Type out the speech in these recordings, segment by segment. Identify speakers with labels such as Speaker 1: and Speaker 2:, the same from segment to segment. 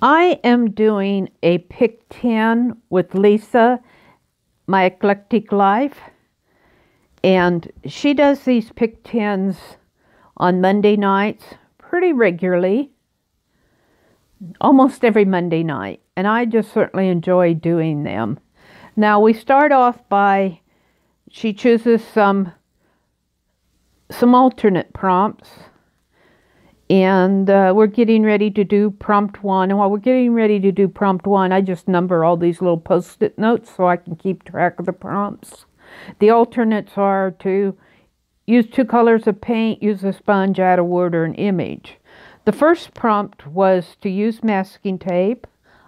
Speaker 1: I am doing a pick 10 with Lisa My Eclectic Life, and she does these pick 10s on Monday nights pretty regularly, almost every Monday night, and I just certainly enjoy doing them. Now we start off by, she chooses some alternate prompts, and we're getting ready to do prompt 1. And while we're getting ready to do prompt 1, I just number all these little post-it notes so I can keep track of the prompts. The alternates are to use 2 colors of paint, use a sponge, add a word or an image. The first prompt was to use masking tape.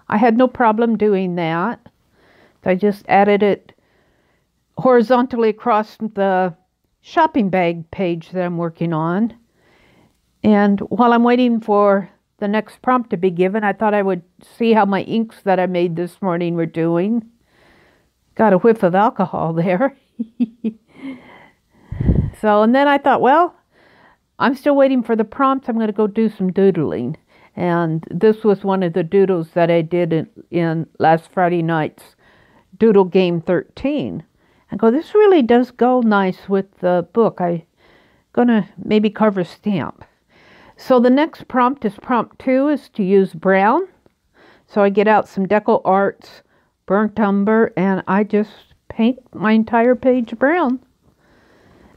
Speaker 1: I had no problem doing that. I just added it horizontally across the shopping bag page that I'm working on. And while I'm waiting for the next prompt to be given, I thought I would see how my inks that I made this morning were doing. Got a whiff of alcohol there. So, and then I thought, well, I'm still waiting for the prompts. I'm going to go do some doodling. And this was one of the doodles that I did in last Friday night's Doodle Game 13. I go, this really does go nice with the book. I'm going to maybe carve a stamp. So the next prompt is prompt 2 is to use brown. So I get out some Deco Arts burnt umber and I just paint my entire page brown.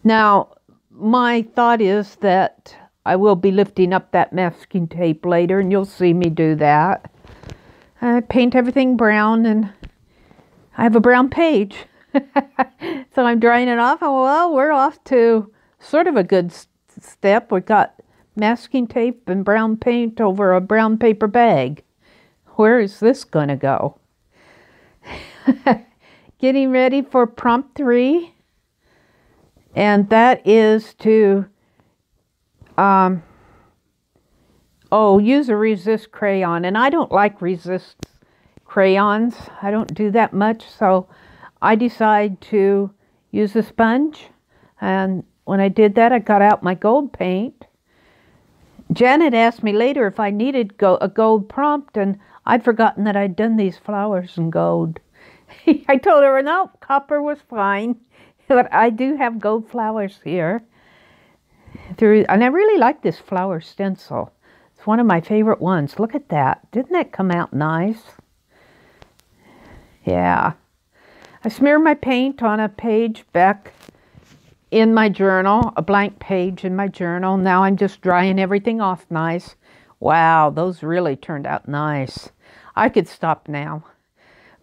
Speaker 1: Now, my thought is that I will be lifting up that masking tape later and you'll see me do that. I paint everything brown and I have a brown page. So I'm drying it off. And well, we're off to sort of a good step. We got masking tape and brown paint over a brown paper bag. Where is this going to go? Getting ready for prompt 3. And that is to use a resist crayon. And I don't like resist crayons. I don't do that much. So I decide to use a sponge. And when I did that, I got out my gold paint. Janet asked me later if I needed a gold prompt, and I'd forgotten that I'd done these flowers in gold. I told her, no, copper was fine, but I do have gold flowers here. And I really like this flower stencil. It's one of my favorite ones. Look at that. Didn't that come out nice? Yeah. I smear my paint on a page back in my journal, a blank page in my journal. Now I'm just drying everything off nice. Wow, those really turned out nice. I could stop now.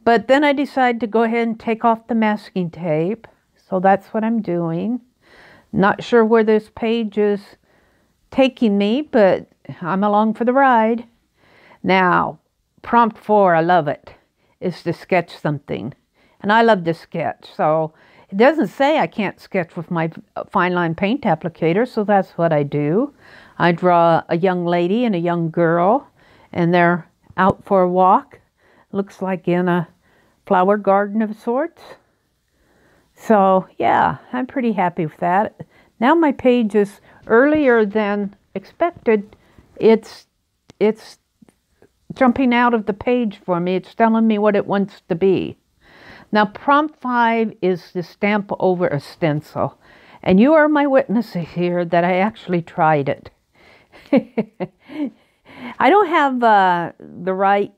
Speaker 1: But then I decided to go ahead and take off the masking tape. So that's what I'm doing. Not sure where this page is taking me, but I'm along for the ride. Now, prompt 4, I love it, is to sketch something. And I love to sketch, so it doesn't say I can't sketch with my fine line paint applicator, so that's what I do. I draw a young lady and a young girl, and they're out for a walk. Looks like in a flower garden of sorts. So, yeah, I'm pretty happy with that. Now my page is earlier than expected. It's jumping out of the page for me. It's telling me what it wants to be. Now, prompt 5 is to stamp over a stencil. And you are my witnesses here that I actually tried it. I don't have the right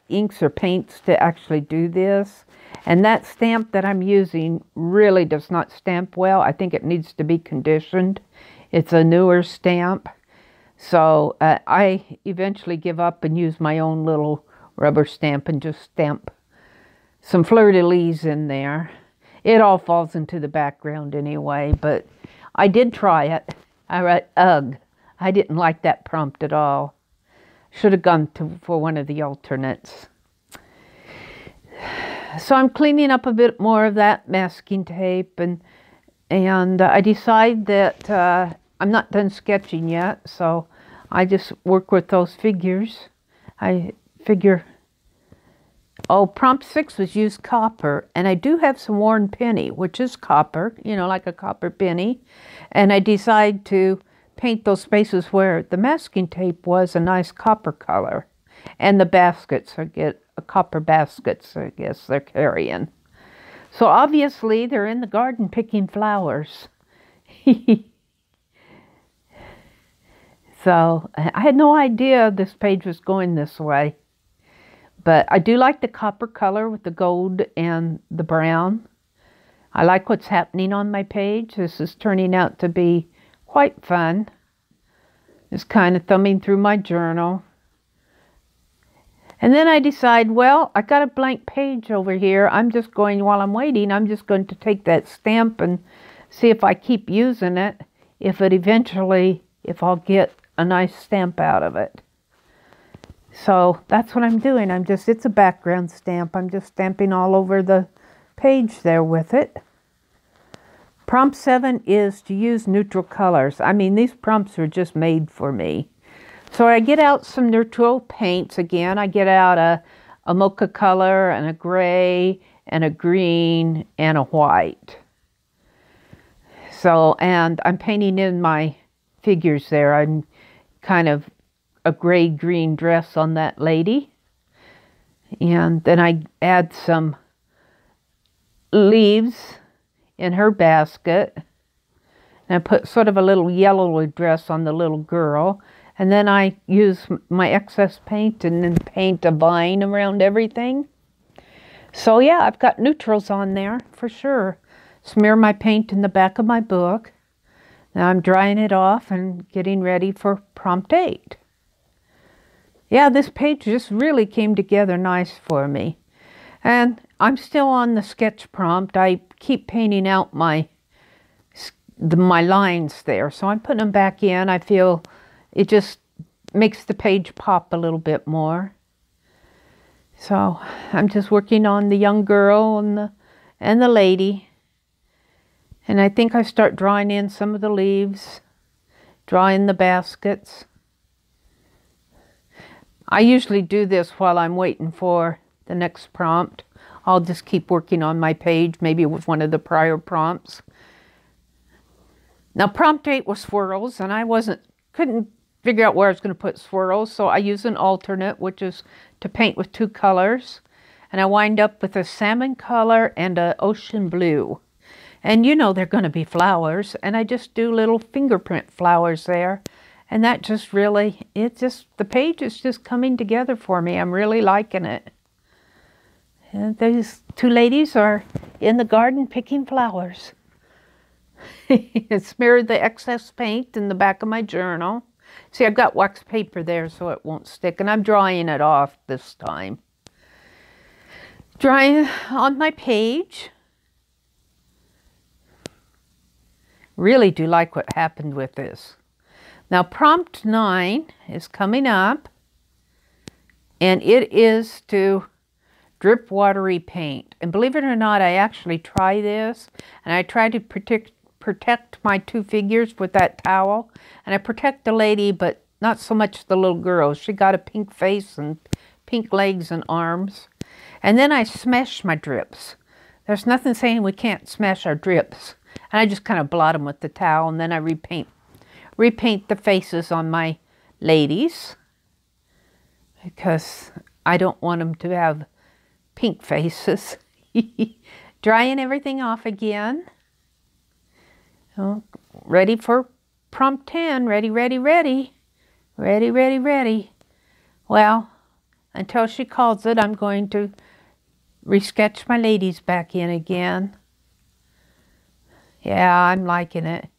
Speaker 1: inks or paints to actually do this. And that stamp that I'm using really does not stamp well. I think it needs to be conditioned. It's a newer stamp. So I eventually give up and use my own little rubber stamp and just stamp some fleur-de-lis in there. It all falls into the background anyway, but I did try it. I wrote, ugh, I didn't like that prompt at all. Should have gone for one of the alternates. So I'm cleaning up a bit more of that masking tape, and I decide that I'm not done sketching yet, so I just work with those figures. I figure, prompt 6 was use copper, and I do have some worn penny, which is copper, you know, like a copper penny, and I decide to paint those spaces where the masking tape was a nice copper color. And the baskets, I get copper baskets, I guess they're carrying. So obviously they're in the garden picking flowers. So I had no idea this page was going this way. But I do like the copper color with the gold and the brown. I like what's happening on my page. This is turning out to be quite fun. Just kind of thumbing through my journal. And then I decide, well, I got a blank page over here. I'm just going, while I'm waiting, I'm just going to take that stamp and see if I keep using it, if I'll get a nice stamp out of it. So that's what I'm doing. It's a background stamp. I'm just stamping all over the page there with it. Prompt 7 is to use neutral colors. I mean, these prompts are just made for me. So I get out some neutral paints again. I get out a mocha color and a gray and a green and a white. So, and I'm painting in my figures there. I'm kind of a gray-green dress on that lady. And then I add some leaves in her basket. And I put sort of a little yellow dress on the little girl. And then I use my excess paint and then paint a vine around everything. So yeah, I've got neutrals on there for sure. Smear my paint in the back of my book. Now I'm drying it off and getting ready for prompt 8. Yeah, this page just really came together nice for me. And I'm still on the sketch prompt. I keep painting out my lines there. So I'm putting them back in. I feel it just makes the page pop a little bit more. So I'm just working on the young girl and the lady. And I think I start drawing in some of the leaves, drawing the baskets. I usually do this while I'm waiting for the next prompt. I'll just keep working on my page, maybe with one of the prior prompts. Now prompt 8 was swirls, and I couldn't figure out where I was going to put swirls, so I use an alternate, which is to paint with 2 colors. And I wind up with a salmon color and an ocean blue. And you know they're going to be flowers, and I just do little fingerprint flowers there. And that just really, the page is just coming together for me. I'm really liking it. And these 2 ladies are in the garden picking flowers. I smeared the excess paint in the back of my journal. See, I've got wax paper there so it won't stick, and I'm drying it off this time. Drying on my page. Really do like what happened with this. Now prompt 9 is coming up, and it is to drip watery paint. And believe it or not, I actually try this, and I try to protect my 2 figures with that towel. And I protect the lady, but not so much the little girl. She got a pink face and pink legs and arms. And then I smash my drips. There's nothing saying we can't smash our drips. And I just kind of blot them with the towel, and then I repaint the faces on my ladies, because I don't want them to have pink faces. Drying everything off again. Oh, ready for prompt 10. Ready, ready, ready. Ready, ready, ready. Well, until she calls it, I'm going to resketch my ladies back in again. Yeah, I'm liking it.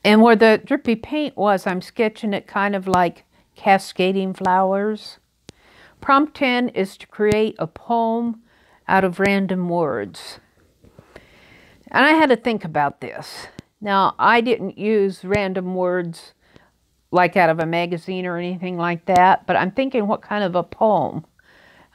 Speaker 1: And where the drippy paint was, I'm sketching it kind of like cascading flowers. Prompt 10 is to create a poem out of random words. And I had to think about this. Now, I didn't use random words like out of a magazine or anything like that, but I'm thinking what kind of a poem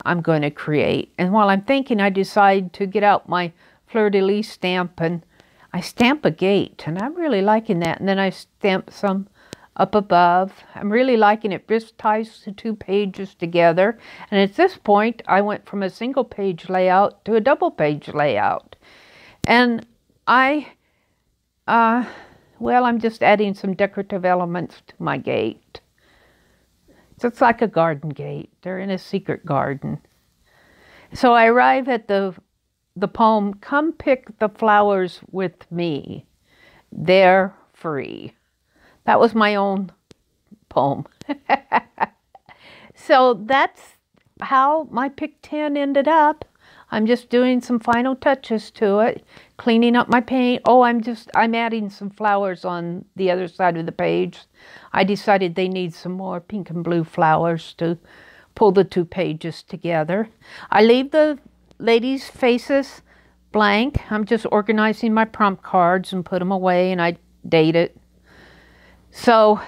Speaker 1: I'm going to create. And while I'm thinking, I decide to get out my fleur-de-lis stamp, and I stamp a gate, and I'm really liking that. And then I stamp some up above. I'm really liking it. This ties the 2 pages together. And at this point, I went from a single page layout to a double page layout. And well, I'm just adding some decorative elements to my gate. It's like a garden gate. They're in a secret garden. So I arrive at the poem, "Come pick the flowers with me. They're free." That was my own poem. So that's how my pick 10 ended up. I'm just doing some final touches to it, cleaning up my paint. Oh, I'm adding some flowers on the other side of the page. I decided they need some more pink and blue flowers to pull the two pages together. I leave the ladies' faces blank. I'm just organizing my prompt cards and put them away, and I date it. So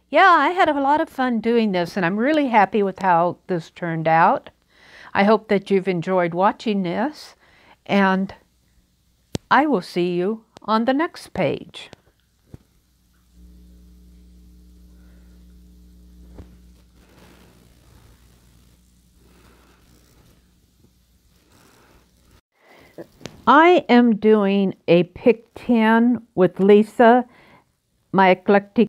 Speaker 1: yeah, I had a lot of fun doing this, and I'm really happy with how this turned out. I hope that you've enjoyed watching this, and I will see you on the next page. I am doing a pick 10 with Lisa My Eclectic